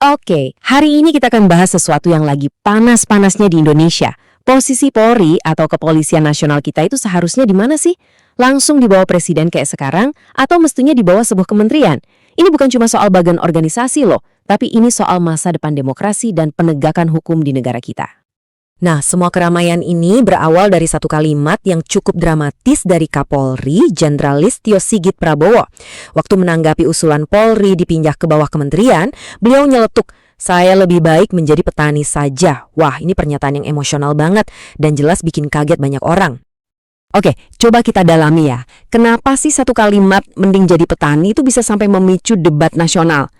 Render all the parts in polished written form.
Oke, hari ini kita akan bahas sesuatu yang lagi panas-panasnya di Indonesia. Posisi Polri atau Kepolisian Nasional kita itu seharusnya di mana sih? Langsung di bawah presiden kayak sekarang atau mestinya di bawah sebuah kementerian? Ini bukan cuma soal bagian organisasi loh, tapi ini soal masa depan demokrasi dan penegakan hukum di negara kita. Nah, semua keramaian ini berawal dari satu kalimat yang cukup dramatis dari Kapolri, Jenderal Listio Sigit Prabowo. Waktu menanggapi usulan Polri dipindah ke bawah kementerian, beliau nyeletuk, "Saya lebih baik menjadi petani saja." Wah, ini pernyataan yang emosional banget dan jelas bikin kaget banyak orang. Oke, coba kita dalami ya. Kenapa sih satu kalimat mending jadi petani itu bisa sampai memicu debat nasional?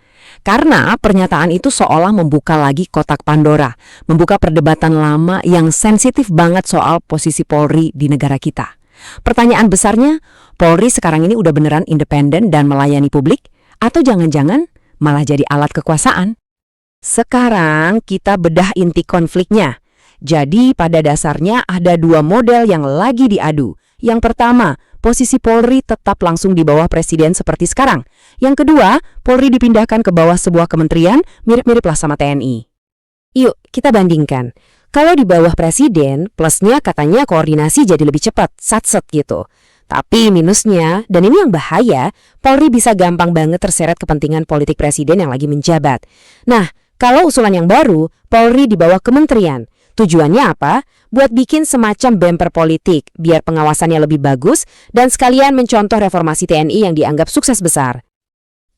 Karena pernyataan itu seolah membuka lagi kotak Pandora, membuka perdebatan lama yang sensitif banget soal posisi Polri di negara kita. Pertanyaan besarnya, Polri sekarang ini udah beneran independen dan melayani publik? Atau jangan-jangan malah jadi alat kekuasaan? Sekarang kita bedah inti konfliknya. Jadi pada dasarnya ada dua model yang lagi diadu. Yang pertama, posisi Polri tetap langsung di bawah presiden seperti sekarang. Yang kedua, Polri dipindahkan ke bawah sebuah kementerian mirip-mirip lah sama TNI. Yuk, kita bandingkan. Kalau di bawah presiden, plusnya katanya koordinasi jadi lebih cepat, satset gitu. Tapi minusnya, dan ini yang bahaya, Polri bisa gampang banget terseret kepentingan politik presiden yang lagi menjabat. Nah, kalau usulan yang baru, Polri di bawah kementerian. Tujuannya apa? Buat bikin semacam bemper politik, biar pengawasannya lebih bagus, dan sekalian mencontoh reformasi TNI yang dianggap sukses besar.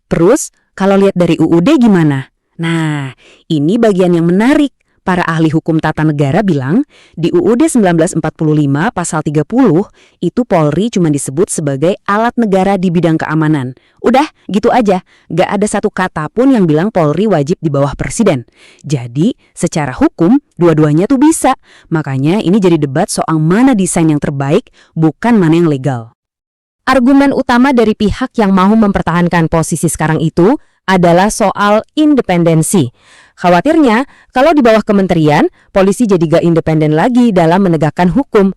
Terus, kalau lihat dari UUD gimana? Nah, ini bagian yang menarik. Para ahli hukum tata negara bilang, di UUD 1945 pasal 30, itu Polri cuma disebut sebagai alat negara di bidang keamanan. Udah, gitu aja. Gak ada satu kata pun yang bilang Polri wajib di bawah presiden. Jadi, secara hukum, dua-duanya tuh bisa. Makanya ini jadi debat soal mana desain yang terbaik, bukan mana yang legal. Argumen utama dari pihak yang mau mempertahankan posisi sekarang itu adalah soal independensi. Khawatirnya, kalau di bawah kementerian, polisi jadi gak independen lagi dalam menegakkan hukum.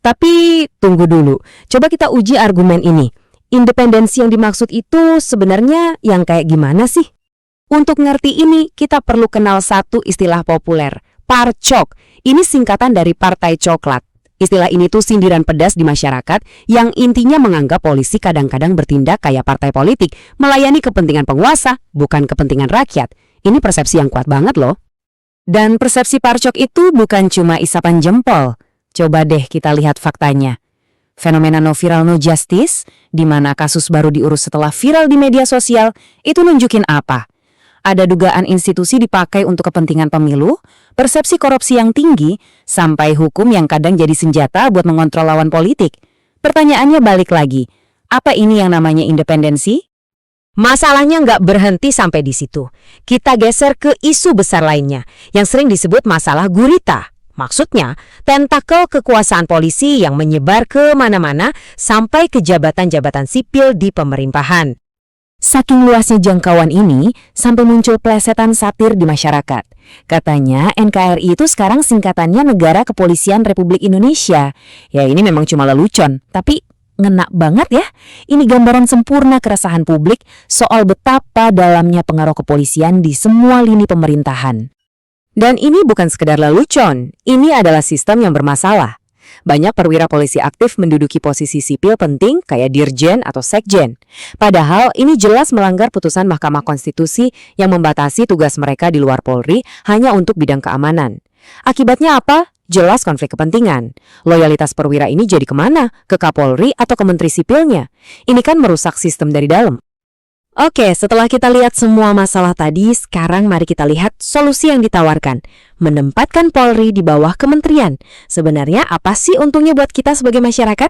Tapi tunggu dulu, coba kita uji argumen ini. Independensi yang dimaksud itu sebenarnya yang kayak gimana sih? Untuk ngerti ini, kita perlu kenal satu istilah populer, parcok. Ini singkatan dari Partai Coklat. Istilah ini tuh sindiran pedas di masyarakat yang intinya menganggap polisi kadang-kadang bertindak kayak partai politik, melayani kepentingan penguasa, bukan kepentingan rakyat. Ini persepsi yang kuat banget loh. Dan persepsi parcok itu bukan cuma isapan jempol. Coba deh kita lihat faktanya. Fenomena no viral no justice, di mana kasus baru diurus setelah viral di media sosial, itu nunjukin apa? Ada dugaan institusi dipakai untuk kepentingan pemilu, persepsi korupsi yang tinggi, sampai hukum yang kadang jadi senjata buat mengontrol lawan politik. Pertanyaannya balik lagi, apa ini yang namanya independensi? Masalahnya nggak berhenti sampai di situ. Kita geser ke isu besar lainnya, yang sering disebut masalah gurita. Maksudnya, tentakel kekuasaan polisi yang menyebar ke mana-mana sampai ke jabatan-jabatan sipil di pemerintahan. Saking luasnya jangkauan ini, sampai muncul plesetan satir di masyarakat. Katanya NKRI itu sekarang singkatannya Negara Kepolisian Republik Indonesia. Ya ini memang cuma lelucon, tapi ngena banget ya. Ini gambaran sempurna keresahan publik soal betapa dalamnya pengaruh kepolisian di semua lini pemerintahan. Dan ini bukan sekedar lelucon, ini adalah sistem yang bermasalah. Banyak perwira polisi aktif menduduki posisi sipil penting kayak dirjen atau sekjen. Padahal ini jelas melanggar putusan Mahkamah Konstitusi yang membatasi tugas mereka di luar Polri hanya untuk bidang keamanan. Akibatnya apa? Jelas konflik kepentingan. Loyalitas perwira ini jadi kemana? Ke Kapolri atau ke Menteri Sipilnya? Ini kan merusak sistem dari dalam. Oke, setelah kita lihat semua masalah tadi, sekarang mari kita lihat solusi yang ditawarkan. Menempatkan Polri di bawah kementerian. Sebenarnya apa sih untungnya buat kita sebagai masyarakat?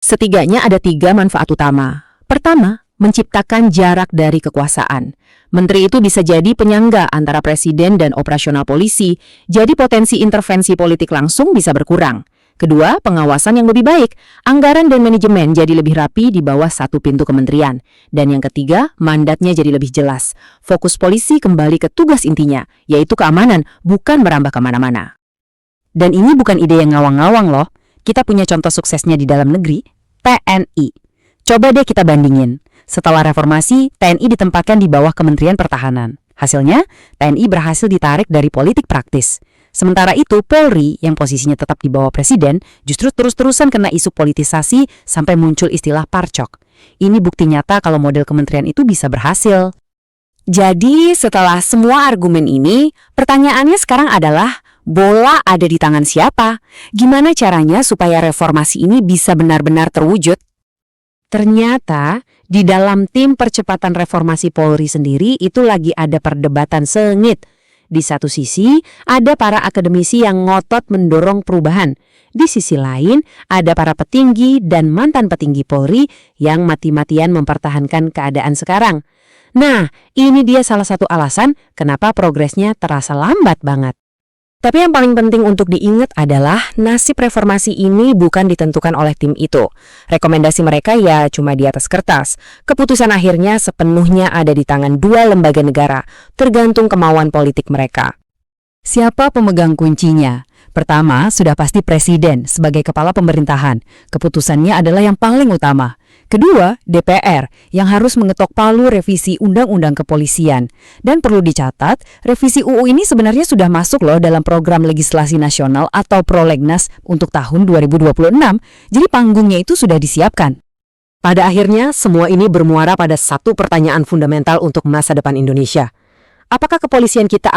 Setidaknya ada 3 manfaat utama. Pertama, menciptakan jarak dari kekuasaan. Menteri itu bisa jadi penyangga antara presiden dan operasional polisi, jadi potensi intervensi politik langsung bisa berkurang. Kedua, pengawasan yang lebih baik. Anggaran dan manajemen jadi lebih rapi di bawah satu pintu kementerian. Dan yang ketiga, mandatnya jadi lebih jelas. Fokus polisi kembali ke tugas intinya, yaitu keamanan, bukan merambah kemana-mana. Dan ini bukan ide yang ngawang-ngawang loh. Kita punya contoh suksesnya di dalam negeri, TNI. Coba deh kita bandingin. Setelah reformasi, TNI ditempatkan di bawah Kementerian Pertahanan. Hasilnya, TNI berhasil ditarik dari politik praktis. Sementara itu, Polri yang posisinya tetap di bawah presiden justru terus-terusan kena isu politisasi sampai muncul istilah parcok. Ini bukti nyata kalau model kementerian itu bisa berhasil. Jadi setelah semua argumen ini, pertanyaannya sekarang adalah bola ada di tangan siapa? Gimana caranya supaya reformasi ini bisa benar-benar terwujud? Ternyata di dalam tim percepatan reformasi Polri sendiri itu lagi ada perdebatan sengit. Di satu sisi, ada para akademisi yang ngotot mendorong perubahan. Di sisi lain, ada para petinggi dan mantan petinggi Polri yang mati-matian mempertahankan keadaan sekarang. Nah, ini dia salah satu alasan kenapa progresnya terasa lambat banget. Tapi yang paling penting untuk diingat adalah nasib reformasi ini bukan ditentukan oleh tim itu. Rekomendasi mereka ya cuma di atas kertas. Keputusan akhirnya sepenuhnya ada di tangan dua lembaga negara, tergantung kemauan politik mereka. Siapa pemegang kuncinya? Pertama, sudah pasti presiden sebagai kepala pemerintahan. Keputusannya adalah yang paling utama. Kedua, DPR yang harus mengetok palu revisi Undang-Undang Kepolisian. Dan perlu dicatat, revisi UU ini sebenarnya sudah masuk loh dalam program legislasi nasional atau prolegnas untuk tahun 2026. Jadi panggungnya itu sudah disiapkan. Pada akhirnya, semua ini bermuara pada satu pertanyaan fundamental untuk masa depan Indonesia. Apakah kepolisian kita